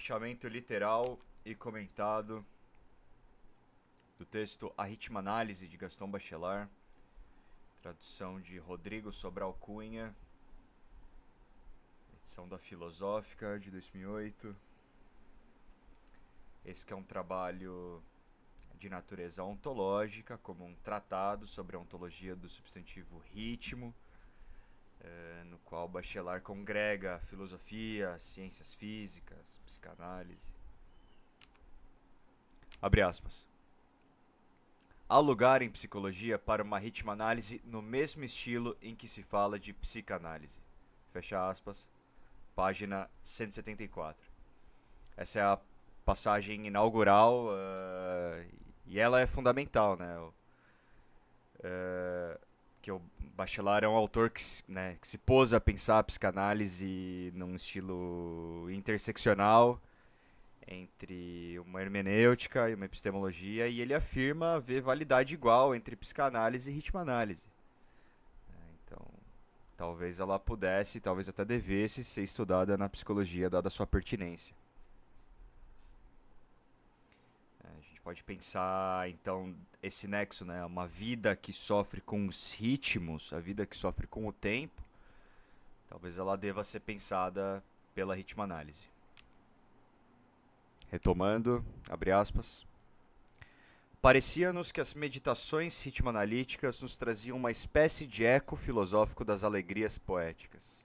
Fichamento literal e comentado do texto A Ritmanálise de Gaston Bachelard, tradução de Rodrigo Sobral Cunha, edição da Filosófica de 2008. Esse que é um trabalho de natureza ontológica, como um tratado sobre a ontologia do substantivo ritmo, no qual Bachelard congrega a filosofia, ciências físicas, psicanálise. Abre aspas. Há lugar em psicologia para uma ritmanálise no mesmo estilo em que se fala de psicanálise. Fecha aspas. Página 174. Essa é a passagem inaugural e ela é fundamental, né? Que o Bachelard é um autor que se pôs a pensar a psicanálise num estilo interseccional entre uma hermenêutica e uma epistemologia, e ele afirma haver validade igual entre psicanálise e ritmanálise. Então, talvez ela pudesse, talvez até devesse ser estudada na psicologia, dada a sua pertinência. A gente pode pensar, então, esse nexo, né? Uma vida que sofre com os ritmos, a vida que sofre com o tempo, talvez ela deva ser pensada pela ritmanálise. Retomando, abre aspas. Parecia-nos que as meditações ritmanalíticas nos traziam uma espécie de eco filosófico das alegrias poéticas.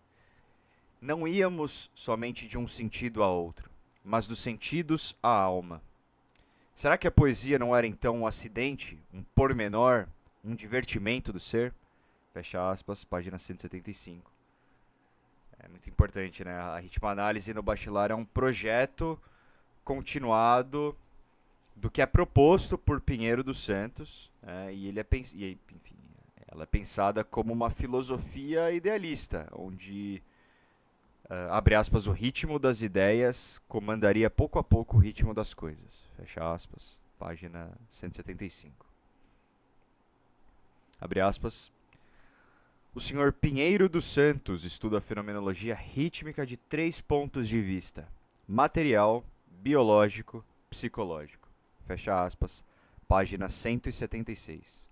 Não íamos somente de um sentido a outro, mas dos sentidos à alma. Será que a poesia não era então um acidente, um pormenor, um divertimento do ser? Fecha aspas, página 175. É muito importante, né? A ritmanálise no Bachelard é um projeto continuado do que é proposto por Pinheiro dos Santos, e ela é pensada como uma filosofia idealista, onde, abre aspas, o ritmo das ideias comandaria pouco a pouco o ritmo das coisas. Fecha aspas, página 175. Abre aspas. O senhor Pinheiro dos Santos estuda a fenomenologia rítmica de 3 pontos de vista: material, biológico, psicológico. Fecha aspas, página 176.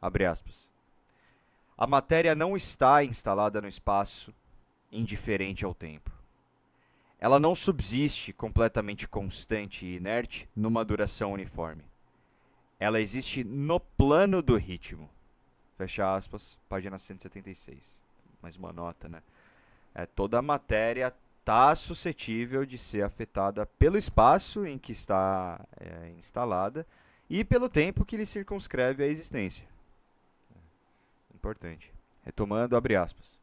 Abre aspas. A matéria não está instalada no espaço, indiferente ao tempo. Ela não subsiste completamente constante e inerte numa duração uniforme. Ela existe no plano do ritmo. Fecha aspas, página 176. Mais uma nota, né? Toda a matéria está suscetível de ser afetada pelo espaço em que está instalada e pelo tempo que lhe circunscreve a existência. Importante. Retomando, abre aspas.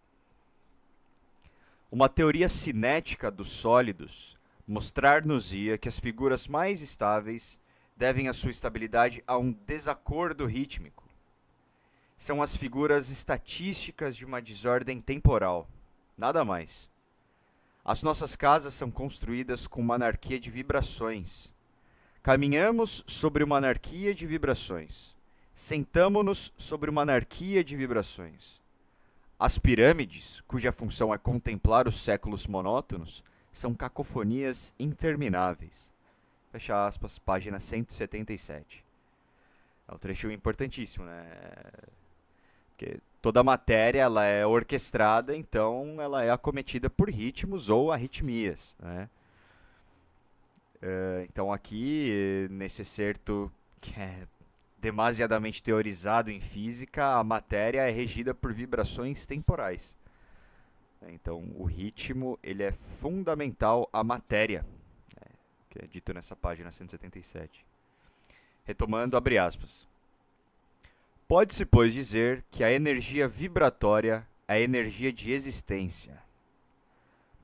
Uma teoria cinética dos sólidos mostrar-nos-ia que as figuras mais estáveis devem a sua estabilidade a um desacordo rítmico. São as figuras estatísticas de uma desordem temporal. Nada mais. As nossas casas são construídas com uma anarquia de vibrações. Caminhamos sobre uma anarquia de vibrações. Sentamo-nos sobre uma anarquia de vibrações. As pirâmides, cuja função é contemplar os séculos monótonos, são cacofonias intermináveis. Fecha aspas, página 177. É um trecho importantíssimo, né? Porque toda a matéria ela é orquestrada, então ela é acometida por ritmos ou arritmias, né? Então aqui, nesse excerto que é demasiadamente teorizado em física, a matéria é regida por vibrações temporais. Então o ritmo ele é fundamental à matéria, que é dito nessa página 177. Retomando, abre aspas. Pode-se, pois, dizer que a energia vibratória é a energia de existência.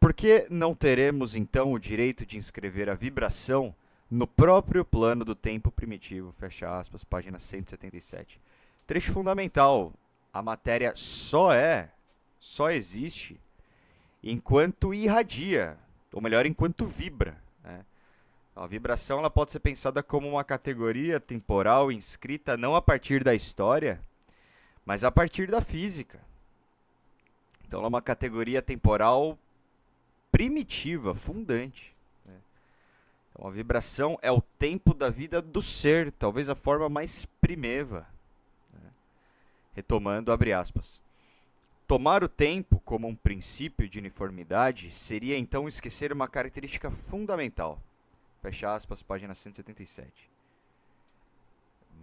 Por que não teremos, então, o direito de inscrever a vibração no próprio plano do tempo primitivo? Fecha aspas, página 177. Trecho fundamental. A matéria só existe, enquanto irradia, ou melhor, enquanto vibra, né? A vibração ela pode ser pensada como uma categoria temporal inscrita não a partir da história, mas a partir da física. Então ela é uma categoria temporal primitiva, fundante. Então, a vibração é o tempo da vida do ser, talvez a forma mais primeva. Né? Retomando, abre aspas. Tomar o tempo como um princípio de uniformidade seria então esquecer uma característica fundamental. Fecha aspas, página 177.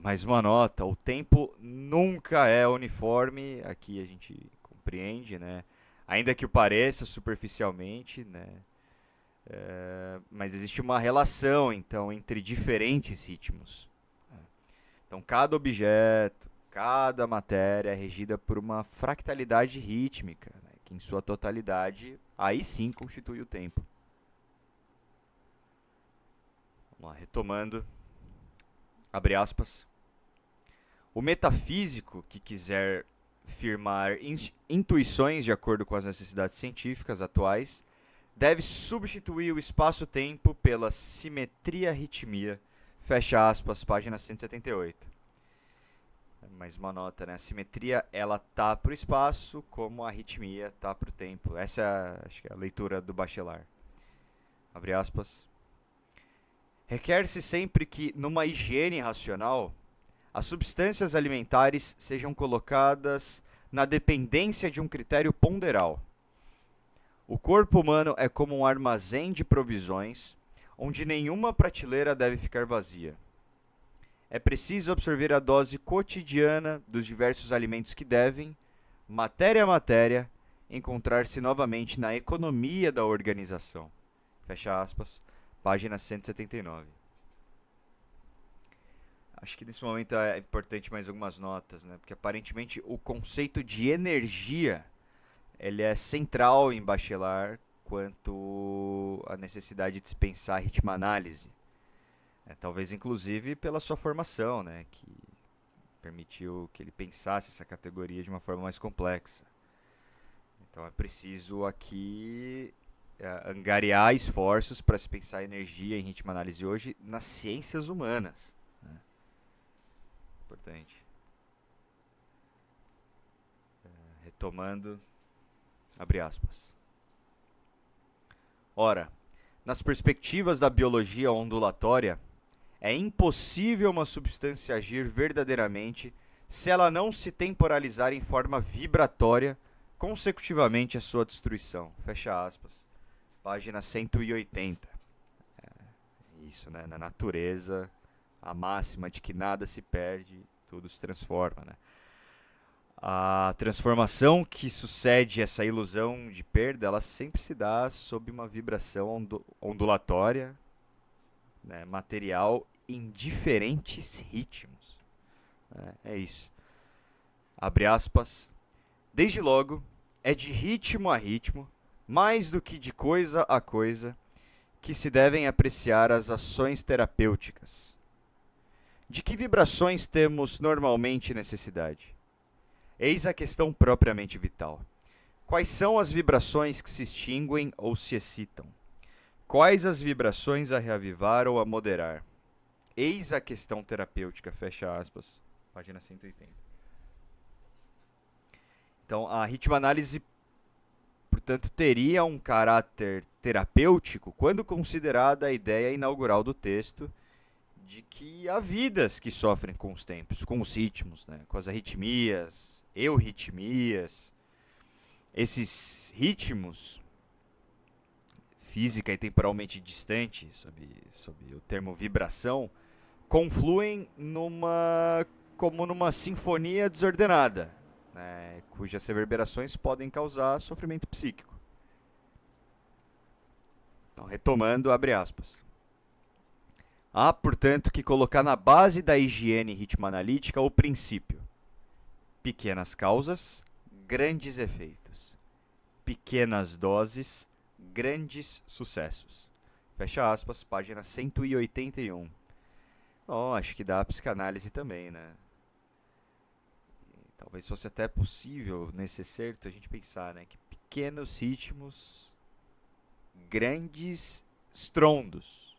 Mais uma nota, o tempo nunca é uniforme, aqui a gente compreende, né? Ainda que o pareça superficialmente, né? Mas existe uma relação, então, entre diferentes ritmos. Então, cada objeto, cada matéria é regida por uma fractalidade rítmica, né? Que em sua totalidade, aí sim constitui o tempo. Vamos lá, retomando, abre aspas. O metafísico que quiser firmar intuições de acordo com as necessidades científicas atuais deve substituir o espaço-tempo pela simetria-ritmia. Fecha aspas, página 178. Mais uma nota, né? A simetria, ela tá para o espaço, como a ritmia tá para o tempo. Essa é, acho que é a leitura do Bachelard. Abre aspas. Requer-se sempre que, numa higiene racional, as substâncias alimentares sejam colocadas na dependência de um critério ponderal. O corpo humano é como um armazém de provisões, onde nenhuma prateleira deve ficar vazia. É preciso absorver a dose cotidiana dos diversos alimentos que devem, matéria a matéria, encontrar-se novamente na economia da organização. Fecha aspas, página 179. Acho que nesse momento é importante mais algumas notas, né? Porque aparentemente o conceito de energia ele é central em Bachelard quanto à necessidade de dispensar a ritmoanálise. Talvez inclusive pela sua formação, né? Que permitiu que ele pensasse essa categoria de uma forma mais complexa. Então é preciso aqui angariar esforços para se pensar a energia em ritmoanálise hoje nas ciências humanas. Importante. Retomando, abre aspas. Ora, nas perspectivas da biologia ondulatória, é impossível uma substância agir verdadeiramente se ela não se temporalizar em forma vibratória consecutivamente à sua destruição. Fecha aspas. Página 180. Isso, né? Na natureza, a máxima de que nada se perde, tudo se transforma, né? A transformação que sucede essa ilusão de perda, ela sempre se dá sob uma vibração ondulatória, né, material, em diferentes ritmos. É isso. Abre aspas. Desde logo, é de ritmo a ritmo, mais do que de coisa a coisa, que se devem apreciar as ações terapêuticas. De que vibrações temos normalmente necessidade? Eis a questão propriamente vital. Quais são as vibrações que se extinguem ou se excitam? Quais as vibrações a reavivar ou a moderar? Eis a questão terapêutica, fecha aspas, página 180. Então, a ritmoanálise, portanto, teria um caráter terapêutico quando considerada a ideia inaugural do texto de que há vidas que sofrem com os tempos, com os ritmos, né? Com as arritmias, euritmias. Esses ritmos, física e temporalmente distantes, sob o termo vibração, confluem como numa sinfonia desordenada, né? Cujas reverberações podem causar sofrimento psíquico. Então, retomando, abre aspas. Há, portanto, que colocar na base da higiene ritmoanalítica o princípio: pequenas causas, grandes efeitos. Pequenas doses, grandes sucessos. Fecha aspas, página 181. Bom, acho que dá a psicanálise também, né? Talvez fosse até possível, nesse excerto, a gente pensar, né, que pequenos ritmos, grandes estrondos.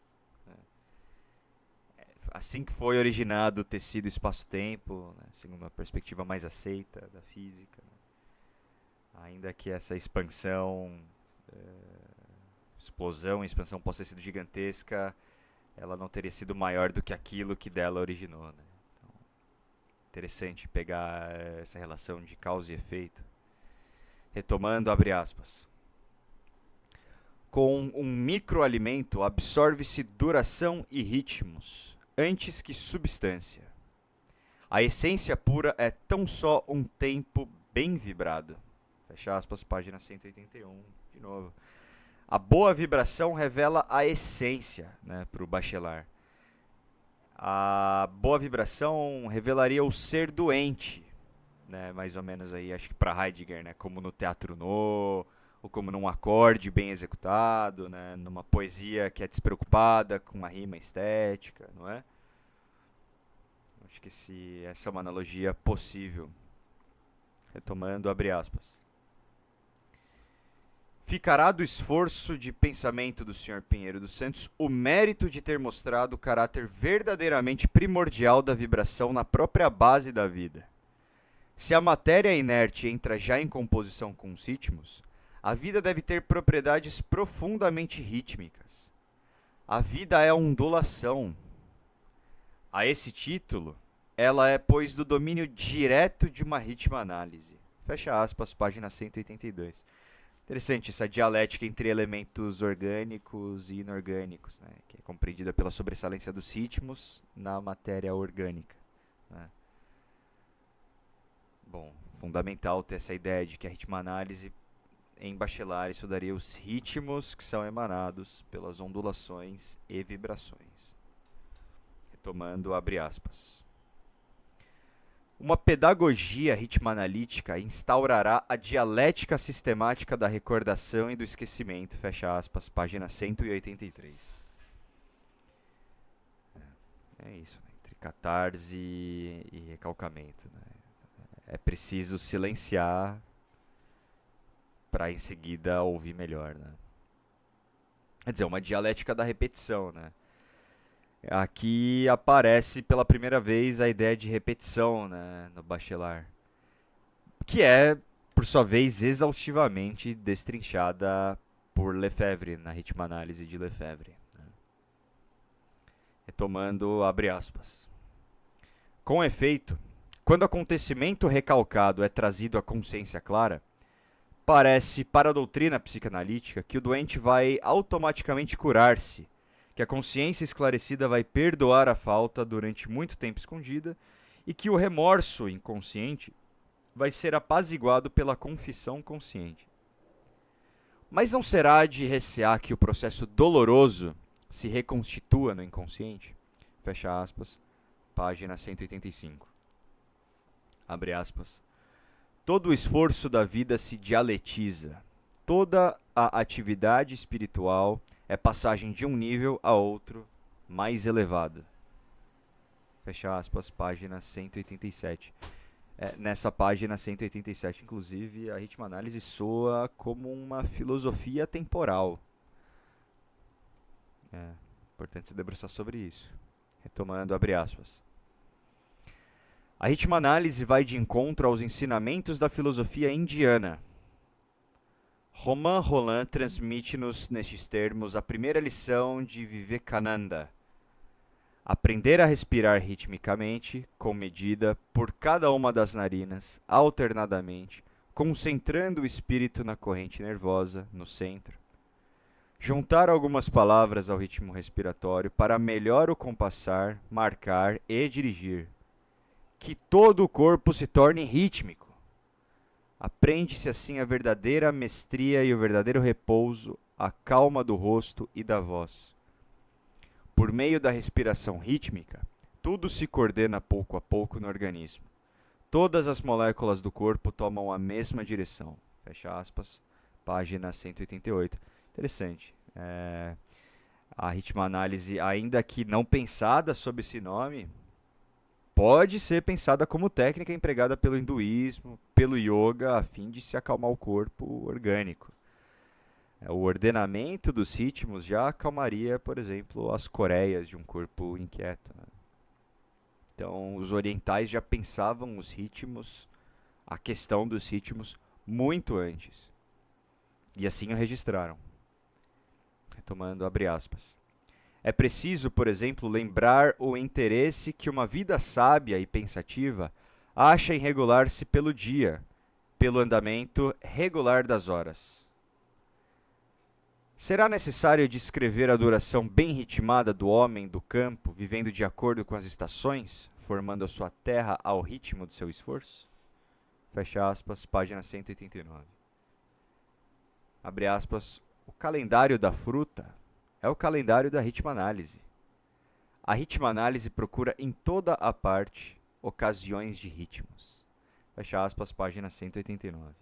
Assim que foi originado o tecido espaço-tempo, né, segundo uma perspectiva mais aceita da física, né, ainda que essa expansão, explosão e expansão possa ter sido gigantesca, ela não teria sido maior do que aquilo que dela originou, né? Então, interessante pegar essa relação de causa e efeito. Retomando, abre aspas. Com um microalimento absorve-se duração e ritmos, antes que substância. A essência pura é tão só um tempo bem vibrado. Fecha aspas, página 181, de novo. A boa vibração revela a essência, né, para o Bachelard. A boa vibração revelaria o ser doente, né, mais ou menos aí, acho que para Heidegger, né, como no Teatro No, ou como num acorde bem executado, né, numa poesia que é despreocupada, com uma rima estética, não é? Acho que essa é uma analogia possível. Retomando, abre aspas. Ficará do esforço de pensamento do Sr. Pinheiro dos Santos o mérito de ter mostrado o caráter verdadeiramente primordial da vibração na própria base da vida. Se a matéria inerte entra já em composição com os ritmos, a vida deve ter propriedades profundamente rítmicas. A vida é a ondulação. A esse título, ela é, pois, do domínio direto de uma ritmo-análise. Fecha aspas, página 182. Interessante essa dialética entre elementos orgânicos e inorgânicos, né, que é compreendida pela sobressalência dos ritmos na matéria orgânica, né. Bom, fundamental ter essa ideia de que a ritmo-análise em Bachelard estudaria os ritmos que são emanados pelas ondulações e vibrações. Retomando, abre aspas. Uma pedagogia ritmo-analítica instaurará a dialética sistemática da recordação e do esquecimento, fecha aspas, página 183. É isso, né? Entre catarse e recalcamento, né? É preciso silenciar para em seguida ouvir melhor, né? Quer dizer, uma dialética da repetição, né? Aqui aparece pela primeira vez a ideia de repetição, né, no Bachelard, que é, por sua vez, exaustivamente destrinchada por Lefebvre, na ritmo-análise de Lefebvre, né? Retomando, abre aspas. Com efeito, quando o acontecimento recalcado é trazido à consciência clara, parece para a doutrina psicanalítica que o doente vai automaticamente curar-se, que a consciência esclarecida vai perdoar a falta durante muito tempo escondida e que o remorso inconsciente vai ser apaziguado pela confissão consciente. Mas não será de recear que o processo doloroso se reconstitua no inconsciente? Fecha aspas, página 185. Abre aspas. Todo o esforço da vida se dialetiza. Toda a atividade espiritual é passagem de um nível a outro mais elevado. Fecha aspas, página 187. Nessa página 187, inclusive, a ritmo-análise soa como uma filosofia temporal. É importante se debruçar sobre isso. Retomando, abre aspas. A ritmo-análise vai de encontro aos ensinamentos da filosofia indiana. Romain Rolland transmite-nos, nestes termos, a primeira lição de Vivekananda. Aprender a respirar ritmicamente, com medida, por cada uma das narinas, alternadamente, concentrando o espírito na corrente nervosa, no centro. Juntar algumas palavras ao ritmo respiratório para melhor o compassar, marcar e dirigir. Que todo o corpo se torne rítmico. Aprende-se assim a verdadeira mestria e o verdadeiro repouso, a calma do rosto e da voz. Por meio da respiração rítmica, tudo se coordena pouco a pouco no organismo. Todas as moléculas do corpo tomam a mesma direção. Fecha aspas, página 188. Interessante. A ritmo-análise, ainda que não pensada sob esse nome, pode ser pensada como técnica empregada pelo hinduísmo, pelo yoga, a fim de se acalmar o corpo orgânico. O ordenamento dos ritmos já acalmaria, por exemplo, as coreias de um corpo inquieto, né? Então, os orientais já pensavam os ritmos, a questão dos ritmos, muito antes. E assim o registraram. Retomando, abre aspas. É preciso, por exemplo, lembrar o interesse que uma vida sábia e pensativa acha em regular-se pelo dia, pelo andamento regular das horas. Será necessário descrever a duração bem ritmada do homem do campo, vivendo de acordo com as estações, formando a sua terra ao ritmo do seu esforço? Fecha aspas, página 189. Abre aspas, o calendário da fruta é o calendário da ritmanálise. A ritmanálise procura em toda a parte ocasiões de ritmos. Fecha aspas, página 189.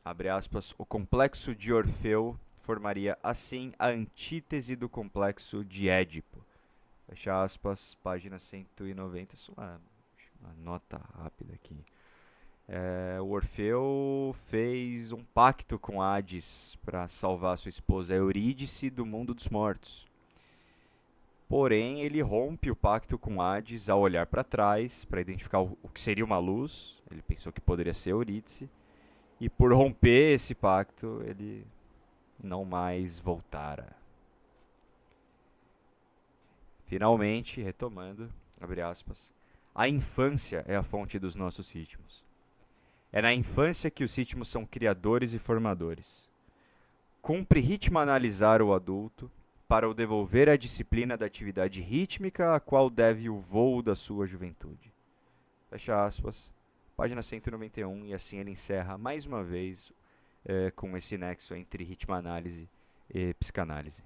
Abre aspas, o complexo de Orfeu formaria assim a antítese do complexo de Édipo. Fecha aspas, página 190, só uma nota rápida aqui. O Orfeu fez um pacto com Hades para salvar sua esposa Eurídice do mundo dos mortos. Porém, ele rompe o pacto com Hades ao olhar para trás, para identificar o que seria uma luz. Ele pensou que poderia ser Eurídice. E por romper esse pacto, ele não mais voltara. Finalmente, retomando, abre aspas, a infância é a fonte dos nossos ritmos. É na infância que os ritmos são criadores e formadores. Cumpre ritmanalizar o adulto para o devolver à disciplina da atividade rítmica a qual deve o voo da sua juventude. Fecha aspas, página 191, e assim ele encerra mais uma vez com esse nexo entre ritmanálise e psicanálise.